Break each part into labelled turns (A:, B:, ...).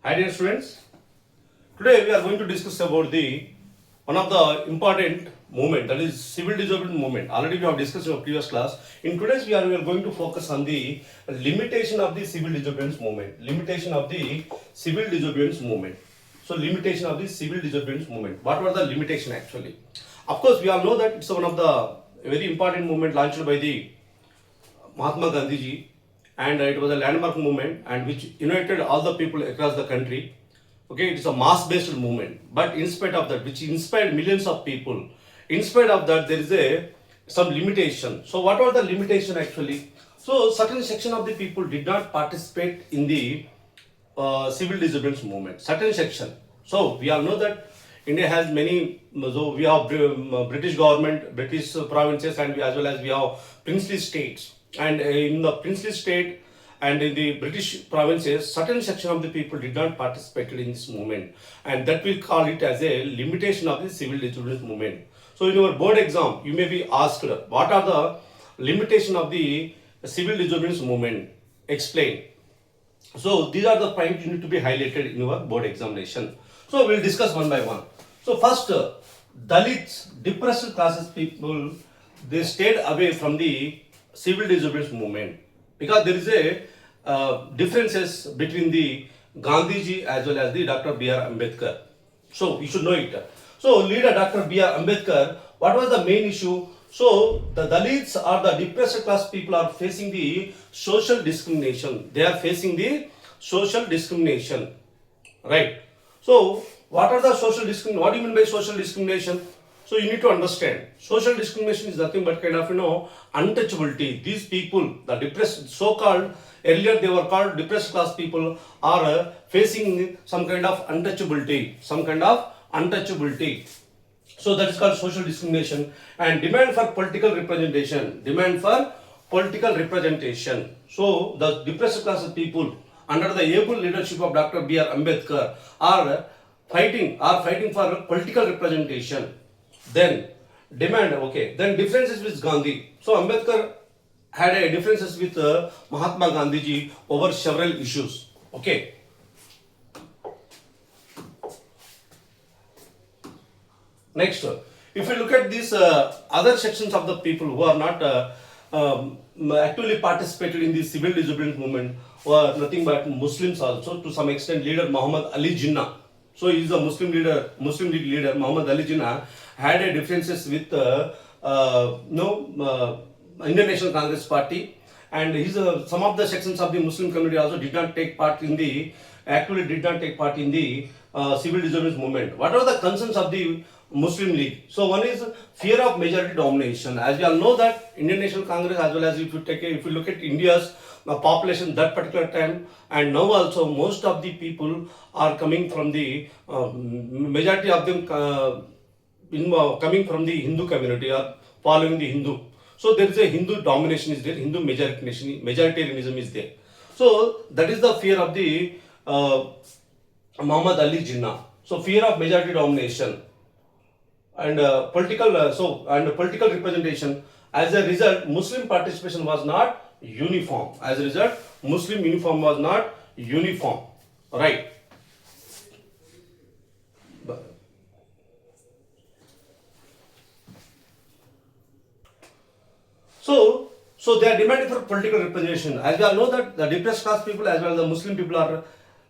A: Hi dear students, today we are going to discuss about the one of the important movement, that is civil disobedience movement. Already we have discussed in our previous class. In today's we are going to focus on the limitation of the civil disobedience movement. Limitation of the civil disobedience movement. So limitation of the civil disobedience movement. What were the limitation actually? Of course we all know that it's one of the very important movement launched by the Mahatma Gandhi ji, and it was a landmark movement and which united all the people across the country. Okay, it is a mass-based movement, but in spite of that, which inspired millions of people, in spite of that, there is some limitation. So, what were the limitation actually? So, certain section of the people did not participate in the civil disobedience movement. Certain section. So, we all know that India has many. So, we have British government, British provinces, and as well as we have princely states. And in the princely state and in the British provinces, certain section of the people did not participate in this movement, and that we call it as a limitation of the civil disobedience movement. So in your board exam, you may be asked, what are the limitation of the civil disobedience movement? Explain. So these are the points you need to be highlighted in your board examination. So we'll discuss one by one. So first, Dalits, depressed classes people, they stayed away from the civil disobedience movement because there is a differences between the Gandhiji as well as the Dr. B.R. Ambedkar. So you should know it. So leader Dr. B.R. Ambedkar, what was the main issue? So the Dalits or the depressed class people are facing the social discrimination. They are facing the social discrimination, right? So what are the social discrimination? What do you mean by social discrimination? So you need to understand, social discrimination is nothing but kind of, untouchability. These people, the depressed, so-called, earlier they were called depressed class people, are facing some kind of untouchability, So that is called social discrimination. And demand for political representation, So the depressed class of people, under the able leadership of Dr. B.R. Ambedkar, are fighting for political representation. Then differences with Gandhi. So Ambedkar had a differences with Mahatma Gandhi ji over several issues. Okay. Next, if you look at these other sections of the people who are not actively participated in the civil disobedience movement, were nothing but Muslims also, to some extent leader Muhammad Ali Jinnah. So he is a Muslim League leader, Muhammad Ali Jinnah, had a differences with Indian National Congress Party, and some of the sections of the Muslim community also actively did not take part in the civil disobedience movement. What are the concerns of the Muslim League? So one is fear of majority domination. As we all know that Indian National Congress, as well as if you look at India's population that particular time, and now also most of the people are coming from the majority of them coming from the Hindu community or following the Hindu. So there is a Hindu domination is there, Hindu majoritarianism is there. So that is the fear of the Muhammad Ali Jinnah. So fear of majority domination and political representation. As a result, Muslim participation was not uniform. Muslim uniform was not uniform. Right. So they are demanding for political representation. As we all know that the depressed class people as well as the Muslim people are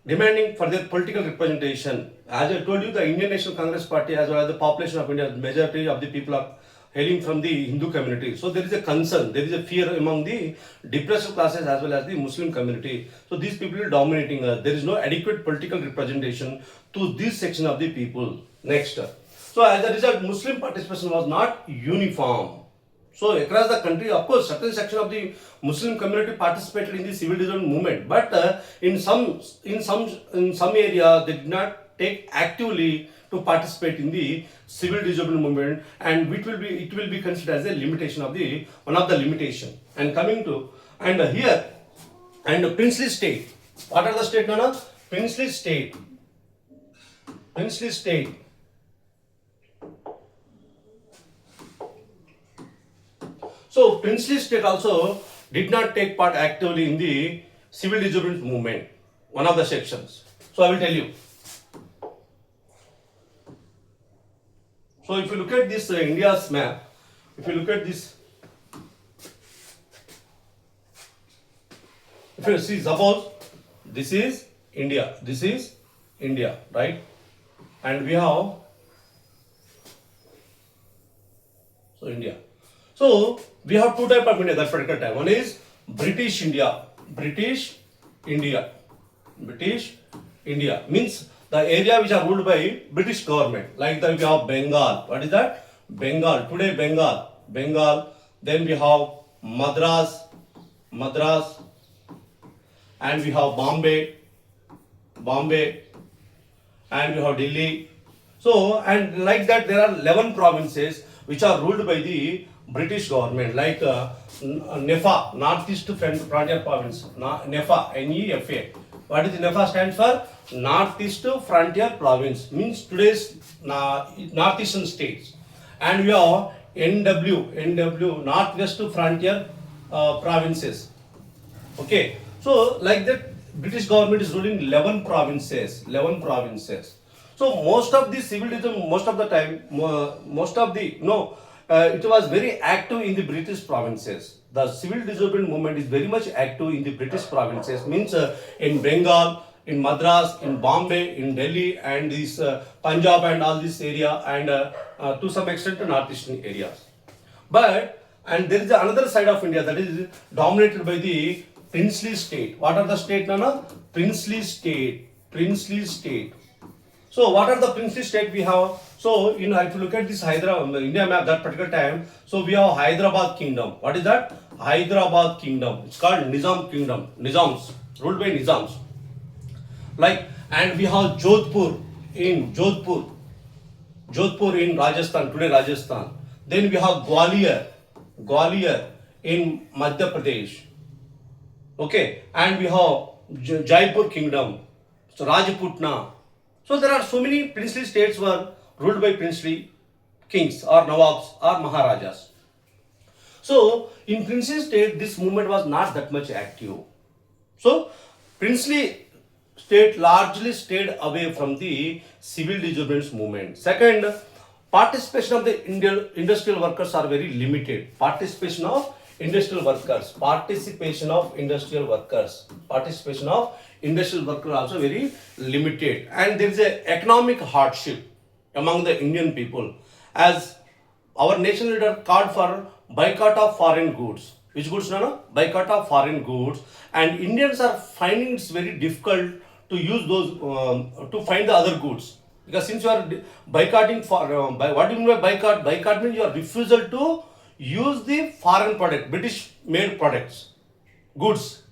A: demanding for their political representation. As I told you, the Indian National Congress Party as well as the population of India, majority of the people are hailing from the Hindu community. So there is a concern, there is a fear among the depressed classes as well as the Muslim community. So these people are dominating. There is no adequate political representation to this section of the people. Next. So as a result, Muslim participation was not uniform. So across the country, of course, certain section of the Muslim community participated in the civil disobedience movement, but in some area they did not take actively to participate in the civil disobedience movement, and it will be considered as a limitation of the one of the limitation. And coming to here princely state. What are the state, Nana? Princely state. So princely state also did not take part actively in the civil disobedience movement, one of the sections. So I will tell you. So if you look at this India's map, if you look at this, if you see, suppose this is India, right? And we have India. So we have two types of India that particular time. One is British India. British India means the area which are ruled by British government. Like that we have Bengal. What is that? Bengal. Today Bengal. Then we have Madras, and we have Bombay, and we have Delhi. So, and like that there are 11 provinces which are ruled by the British government, like NEFA, Northeast Frontier Province, NEFA, N-E-F-A. What is NEFA stands for? Northeast Frontier Province, means today's northeastern states. And we have NW, Northwest Frontier Provinces. Okay, so like that British government is ruling 11 provinces. So most of the civilism, most of the time, it was very active in the British provinces. The civil disobedience movement is very much active in the British provinces, means in Bengal, in Madras, in Bombay, in Delhi, and this Punjab and all this area, and to some extent the northeastern areas. But, and there is another side of India that is dominated by the princely state. What are the state, Nana? Princely state. So what are the princely state we have? So, if you look at this Hyderabad, India map that particular time, so we have Hyderabad kingdom. What is that? Hyderabad kingdom. It's called Nizam kingdom. Nizams, ruled by Nizams. Like, and we have Jodhpur in Rajasthan, today Rajasthan. Then we have Gwalior in Madhya Pradesh. Okay, and we have Jaipur kingdom, so Rajputna. So there are so many princely states were ruled by princely kings or Nawabs or Maharajas. So in princely state, this movement was not that much active. So princely state largely stayed away from the civil disobedience movement. Second, participation of the industrial workers are very limited. Participation of industrial workers are also very limited, and there is a economic hardship among the Indian people, as our nation leader called for boycott of foreign goods. Which goods, Nana? Boycott of foreign goods, and Indians are finding it very difficult to use those to find the other goods, because since you are boycotting for what do you mean by boycott? Boycott means your refusal to use the foreign product, British made goods,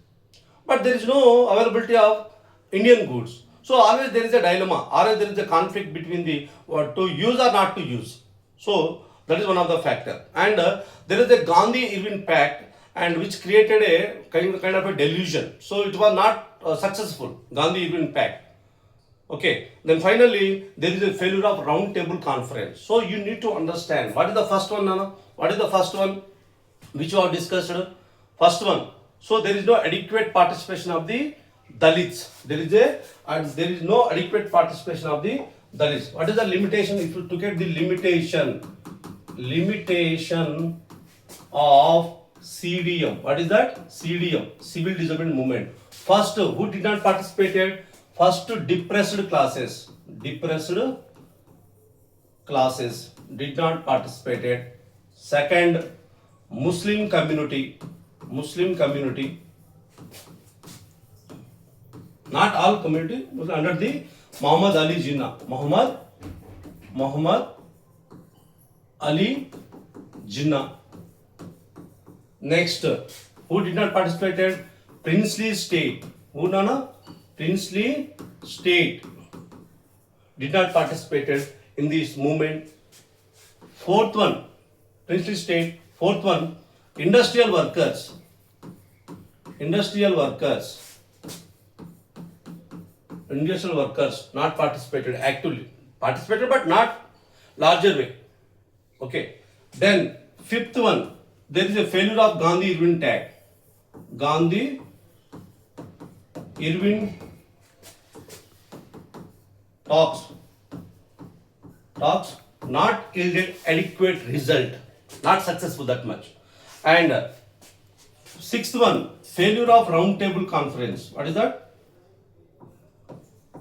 A: but there is no availability of Indian goods. So always there is a dilemma, always there is a conflict between the to use or not to use. So that is one of the factor. And there is a Gandhi-Irwin Pact, and which created a kind of a delusion. So it was not successful, Gandhi-Irwin Pact. Okay, then finally there is a failure of round table conference. So you need to understand what is the first one, Nana? What is the first one which you have discussed? First one. So there is no adequate participation of the Dalits. There is no adequate participation of the Dalits. What is the limitation? If you look at the limitation of CDM. What is that? CDM, Civil Disobedience Movement. First, who did not participate? First, depressed classes did not participate. Second, Muslim community, not all community, under the Muhammad Ali Jinnah. Muhammad Ali Jinnah. Next, who did not participate? Princely state. Who, Nana? Princely state did not participate in this movement. Fourth one, princely state. Fourth one, industrial workers not participated actively. Participated but not larger way. Okay. Then fifth one, there is a failure of Gandhi-Irwin Pact. Gandhi-Irwin talks not yielded adequate result, not successful that much. And sixth one, failure of round table conference. What is that?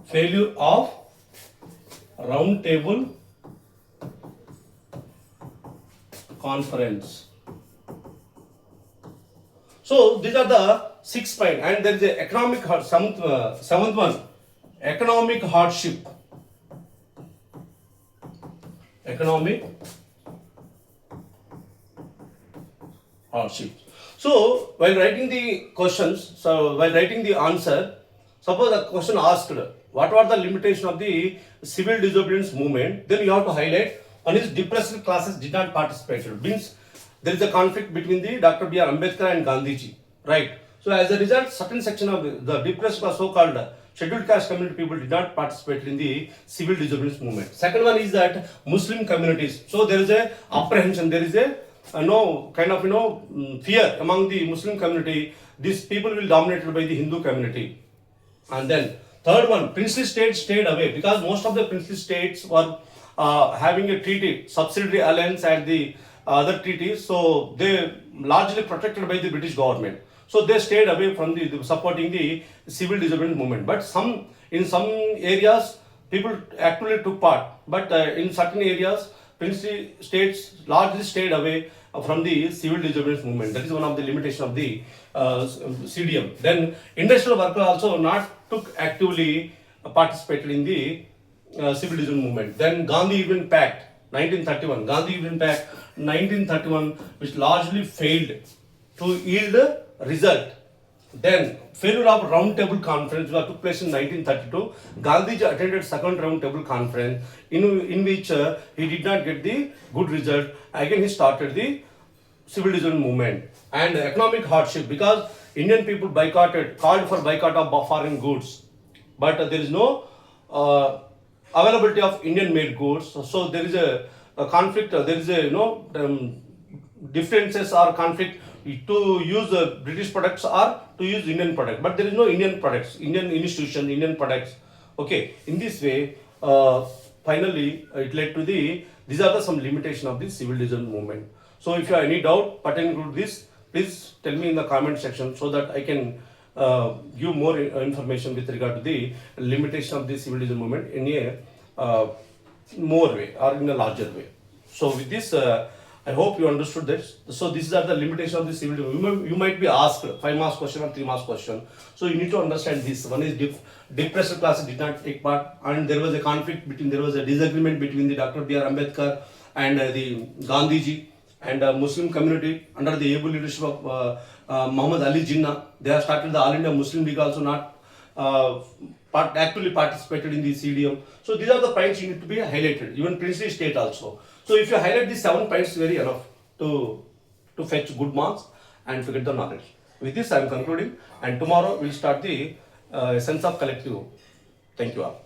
A: Failure of round table conference. So these are the 6 points, and there is a economic seventh one, economic hardship. Economic hardship. So while writing the questions, while writing the answer, suppose a question asked, what were the limitation of the civil disobedience movement? Then you have to highlight, one is depressed classes did not participate. It means there is a conflict between the Dr. B.R. Ambedkar and Gandhiji, right? So as a result, certain section of the depressed class, so-called scheduled caste community people did not participate in the civil disobedience movement. Second one is that Muslim communities. So there is a apprehension, there is a fear among the Muslim community. These people will be dominated by the Hindu community. And then third one, princely states stayed away because most of the princely states were having a treaty, subsidiary alliance and the other treaties. So they largely protected by the British government. So they stayed away from the supporting the civil disobedience movement. But in some areas, people actually took part. But in certain areas, princely states largely stayed away from the civil disobedience movement. That is one of the limitations of the CDM. Then industrial workers also not took actively participated in the civil disobedience movement. Then Gandhi Irwin Pact, 1931. Gandhi Irwin Pact, 1931, which largely failed to yield a result. Then failure of round table conference that took place in 1932. Gandhiji attended second round table conference in which he did not get the good result. Again he started the civil disobedience movement. And economic hardship because Indian people called for boycott of foreign goods, but there is no availability of Indian made goods. So there is a conflict, there is a differences or conflict to use British products or to use Indian products, but there is no Indian products, Indian institution, Indian products. Okay, in this way, finally it led to these are some limitation of the civil disobedience movement. So if you have any doubt pertaining to this, please tell me in the comment section so that I can give more information with regard to the limitation of the civil disobedience movement in a more way or in a larger way. So with this, I hope you understood this. So these are the limitations of the civil disobedience. You might be asked 5 marks question or 3 marks question. So you need to understand this. One is depressed classes did not take part, and there was a conflict there was a disagreement between the Dr. B.R. Ambedkar and the Gandhiji and Muslim community under the able leadership of Muhammad Ali Jinnah. They have started the All India Muslim League also not actively participated in the CDM. So these are the points you need to be highlighted, even princely state also. So if you highlight these 7 points, very enough to fetch good marks and to get the knowledge. With this I am concluding, and tomorrow we will start the sense of collective. Thank you all.